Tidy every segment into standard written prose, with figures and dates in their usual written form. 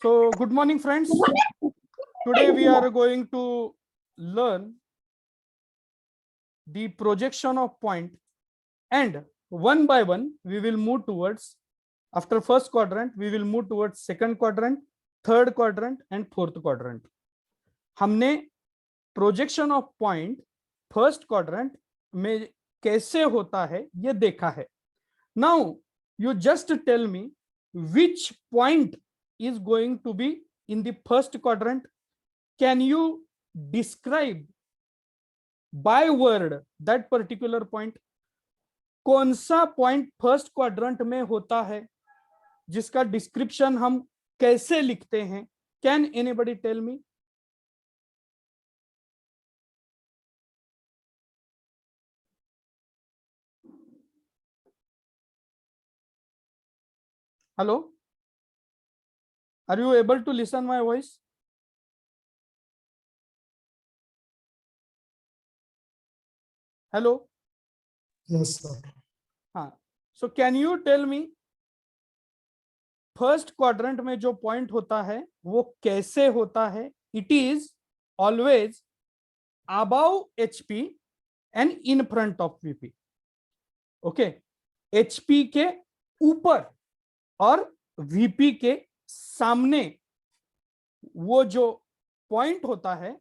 So good morning, friends. Today we are going to learn the projection of point, and one by one we will move towards, after first quadrant we will move towards second quadrant, third quadrant and fourth quadrant. हमने projection of point first quadrant में कैसे होता है ये देखा है. Now you just tell me which point is going to be in the first quadrant. Can you describe by word that particular point? कौन सा पॉइंट फर्स्ट क्वाड्रेंट में होता है जिसका डिस्क्रिप्शन हम कैसे लिखते हैं? Can anybody tell me? Hello, are you able to listen my voice? Hello. Yes, sir. हाँ, so can you tell me first quadrant में जो पॉइंट होता है वो कैसे होता है? It is always above HP and in front of VP. Okay, HP के ऊपर और VP के सामने वो जो पॉइंट होता है,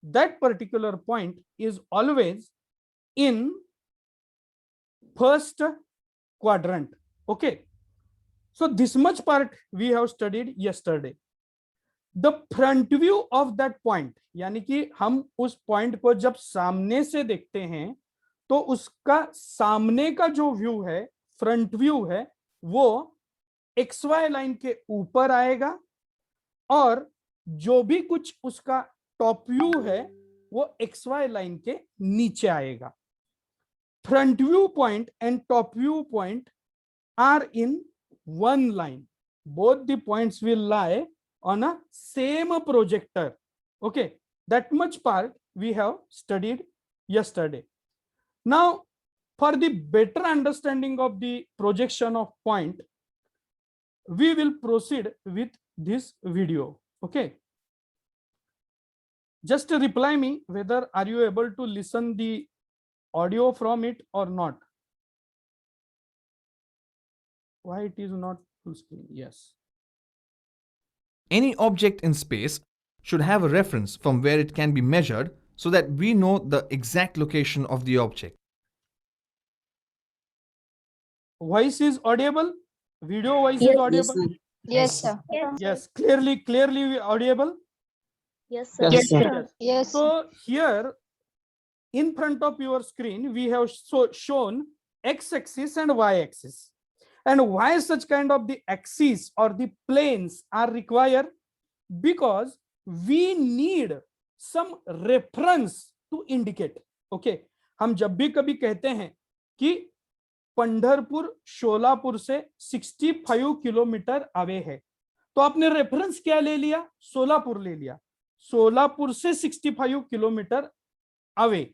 that particular point is always in first quadrant. Okay, so this much part we have studied yesterday. The front view of that point, यानी कि हम उस पॉइंट को जब सामने से देखते हैं तो उसका सामने का जो व्यू है, फ्रंट व्यू है, वो XY लाइन के ऊपर आएगा और जो भी कुछ उसका टॉप व्यू है वो XY लाइन के नीचे आएगा. Front view point and top view point are in one line. Both the points will lie on a same projector. Okay, that much part we have studied yesterday. Now for the better understanding of the projection of point, we will proceed with this video. Okay, just reply me whether are you able to listen the audio from it or not. Why it is not full screen? Yes. Any object in space should have a reference from where it can be measured so that we know the exact location of the object. Voice is audible? Video voice is audible? Yes, sir. Yes, clearly audible? Yes, sir. Yes, sir. Yes. So here in front of your screen we have shown x-axis and y-axis. And why such kind of the axes or the planes are required? Because we need some reference to indicate. Okay, हम जब भी कभी कहते हैं कि पंढरपुर शोलापुर से 65 kilometre away है, तो आपने रेफरेंस क्या ले लिया? सोलापुर ले लिया. सोलापुर से 65 kilometre away.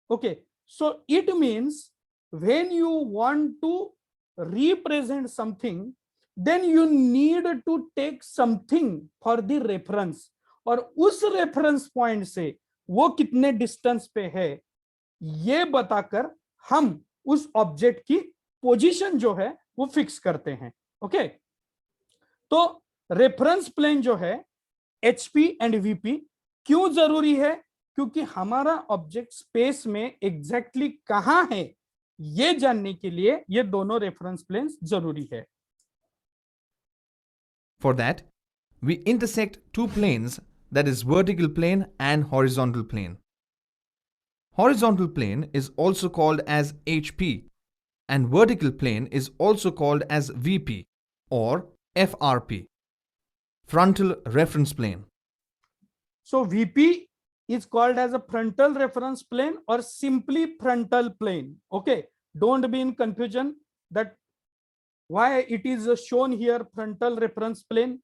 Okay, so it means when you want to represent something, then you need to take something for the reference. और उस रेफरेंस पॉइंट से वो कितने डिस्टेंस पे है ये बताकर हम उस ऑब्जेक्ट की पोजीशन जो है वो फिक्स करते हैं. ओके, तो रेफरेंस प्लेन जो है HP एंड VP क्यों जरूरी है? क्योंकि हमारा ऑब्जेक्ट स्पेस में एग्जैक्टली कहां है ये जानने के लिए ये दोनों रेफरेंस प्लेन्स जरूरी है. For that, we intersect two planes, that is vertical plane and horizontal plane. Horizontal plane is also called as HP and vertical plane is also called as VP or FRP, frontal reference plane. So VP is called as a frontal reference plane or simply frontal plane. Okay, don't be in confusion that why it is shown here frontal reference plane.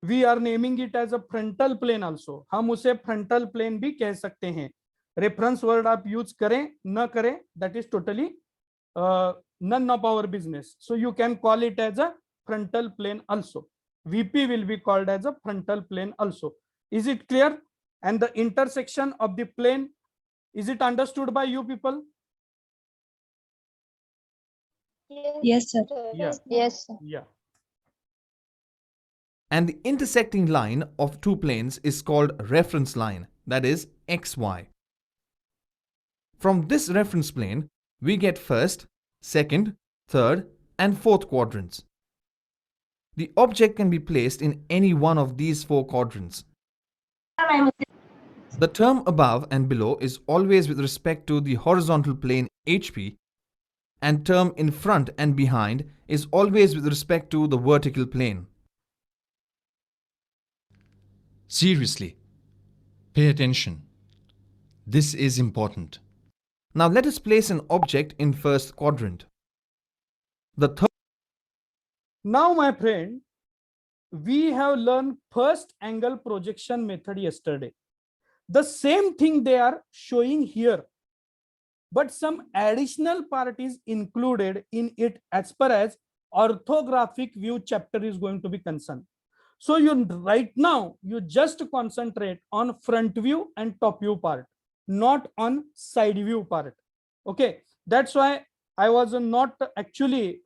We are naming it as a frontal plane also. हम उसे frontal plane भी कह सकते हैं. Reference word आप use करें न करें, that is totally none of our business. So you can call it as a frontal plane also. VP will be called as a frontal plane also. Is it clear? And the intersection of the plane, is it understood by you people? Yes, sir. Yeah. Yes, sir. Yeah. And the intersecting line of two planes is called reference line, that is XY. From this reference plane, we get first, second, third, and fourth quadrants. The object can be placed in any one of these four quadrants. The term above and below is always with respect to the horizontal plane HP, and term in front and behind is always with respect to the vertical plane. Seriously, pay attention. This is important. Now let us place an object in first quadrant. The third Now, my friend, we have learned first angle projection method yesterday. The same thing they are showing here, but some additional part is included in it as far as orthographic view chapter is going to be concerned. So you right now, you just concentrate on front view and top view part, not on side view part. Okay, that's why I was not actually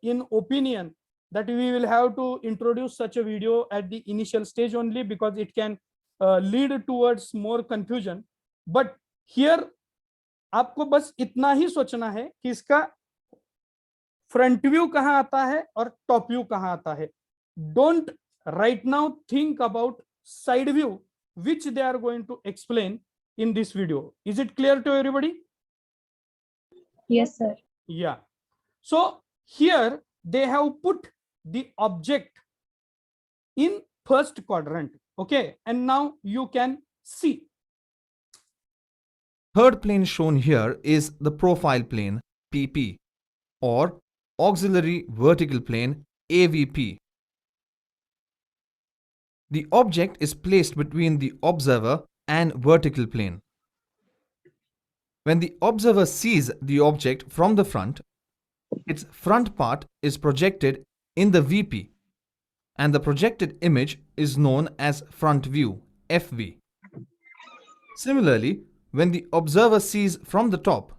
in opinion that we will have to introduce such a video at the initial stage only, because it can lead towards more confusion. But here आपको बस इतना ही सोचना है कि इसका front view कहां आता है और टॉप व्यू कहां आता है. Don't right now think about side view, which they are going to explain in this video. Is it clear to everybody? Yes, sir. Yeah. So here they have put the object in first quadrant. Okay, and now you can see. Third plane shown here is the profile plane PP or auxiliary vertical plane AVP. The object is placed between the observer and vertical plane. When the observer sees the object from the front, its front part is projected in the VP, and the projected image is known as front view, FV. Similarly, when the observer sees from the top,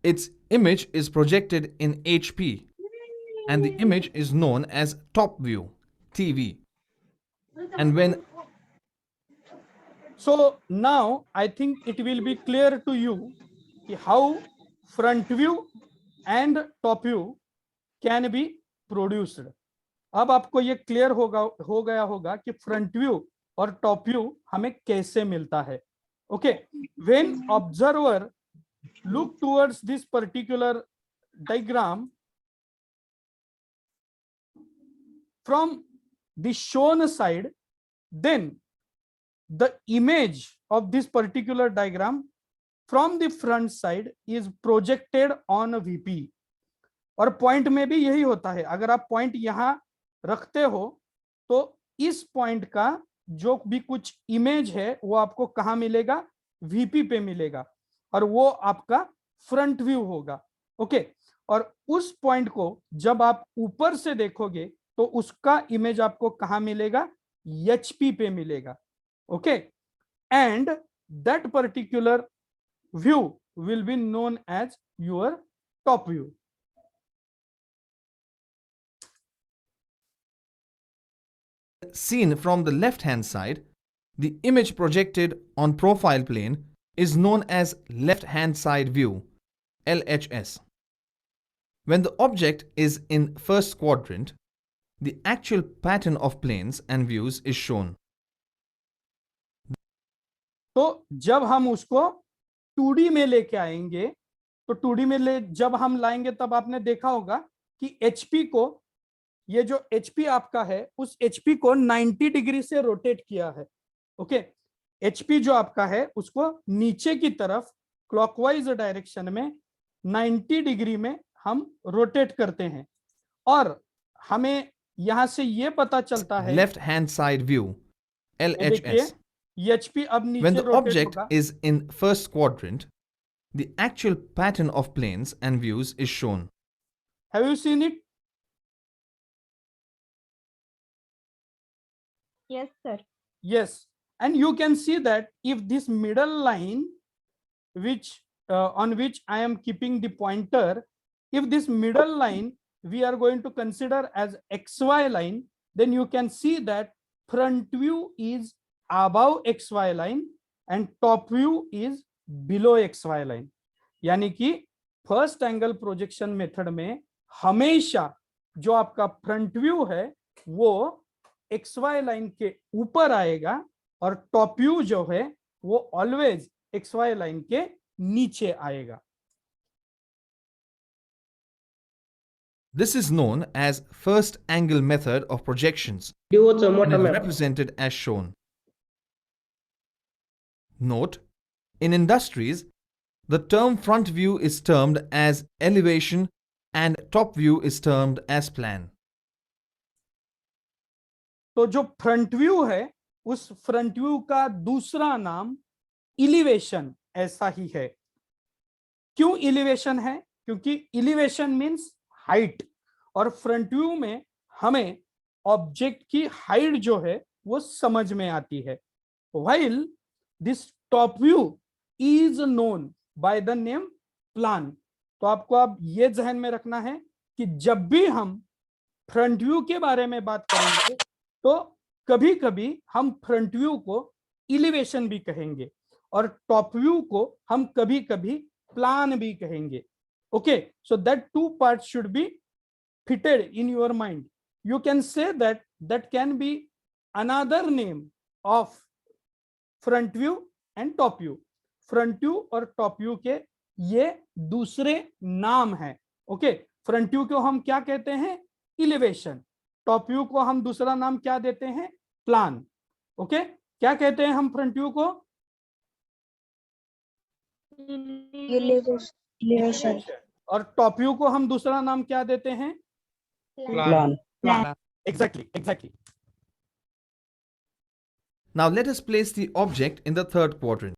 its image is projected in HP, and the image is known as top view, TV. And when So now I think it will be clear to you how front view and top view can be produced. अब आपको ये clear हो गया होगा कि front view और top view हमें कैसे मिलता है. Okay, when observer look towards this particular diagram from the shown side, then the image of this particular diagram from the front side is projected on a VP. और point में भी यही होता है. अगर आप पॉइंट यहां रखते हो तो इस पॉइंट का जो भी कुछ इमेज है वो आपको कहां मिलेगा? VP पे मिलेगा, और वो आपका फ्रंट व्यू होगा. ओके, और उस पॉइंट को जब आप ऊपर से देखोगे तो उसका इमेज आपको कहां मिलेगा? HP पे मिलेगा. Okay, and that particular view will be known as your top view. seen from the left hand side, the image projected on profile plane is known as left hand side view, LHS. When the object is in first quadrant, the actual pattern of planes and views is shown. तो जब हम उसको 2D में लेके आएंगे, तो 2D में जब हम लाएंगे तब आपने देखा होगा कि HP को, ये जो HP आपका है उस HP को 90 डिग्री से रोटेट किया है. ओके, HP जो आपका है उसको नीचे की तरफ क्लॉकवाइज डायरेक्शन में 90 डिग्री में हम रोटेट करते हैं, और हमें यहां से ये पता चलता है Left hand side view, LHS. HP अब नीचे When the रोटेट object होगा. is in first quadrant, the actual pattern of planes and views is shown. Have you seen it? Yes, sir. Yes, and you can see that if this middle line, which on which I am keeping the pointer, if this middle line we are going to consider as XY line, then you can see that front view is above XY line and top view is below XY line. यानी कि first angle projection method में हमेशा जो आपका front view है वो XY line के ऊपर आएगा और टॉप व्यू जो है वो ऑलवेज XY लाइन के नीचे आएगा. This is known as first angle method of projections and is represented as shown. Note, in industries, the term front view is termed as elevation and top view is termed as plan. तो जो front view है उस front view का दूसरा नाम elevation ऐसा ही है. क्यों इलिवेशन है? क्योंकि इलिवेशन मींस हाइट और फ्रंट व्यू में हमें ऑब्जेक्ट की हाइट जो है वो समझ में आती है. while this top view is known by the name plan. तो आपको अब ये जहन में रखना है कि जब भी हम फ्रंट व्यू के बारे में बात करेंगे तो कभी कभी हम फ्रंट व्यू को इलिवेशन भी कहेंगे और टॉप व्यू को हम कभी कभी प्लान भी कहेंगे. Okay, so that two parts should be fitted in your mind. You can say that that can be another name of front view and top view. Front view और top view के ये दूसरे नाम हैं. Okay, front view को हम क्या कहते हैं? इलिवेशन. टॉप व्यू को हम दूसरा नाम क्या देते हैं? प्लान. ओके, क्या कहते हैं हम फ्रंट व्यू को? Elevation. और टॉप व्यू को हम दूसरा नाम क्या देते हैं? Plan. Exactly. Now let us place the object in the third quadrant.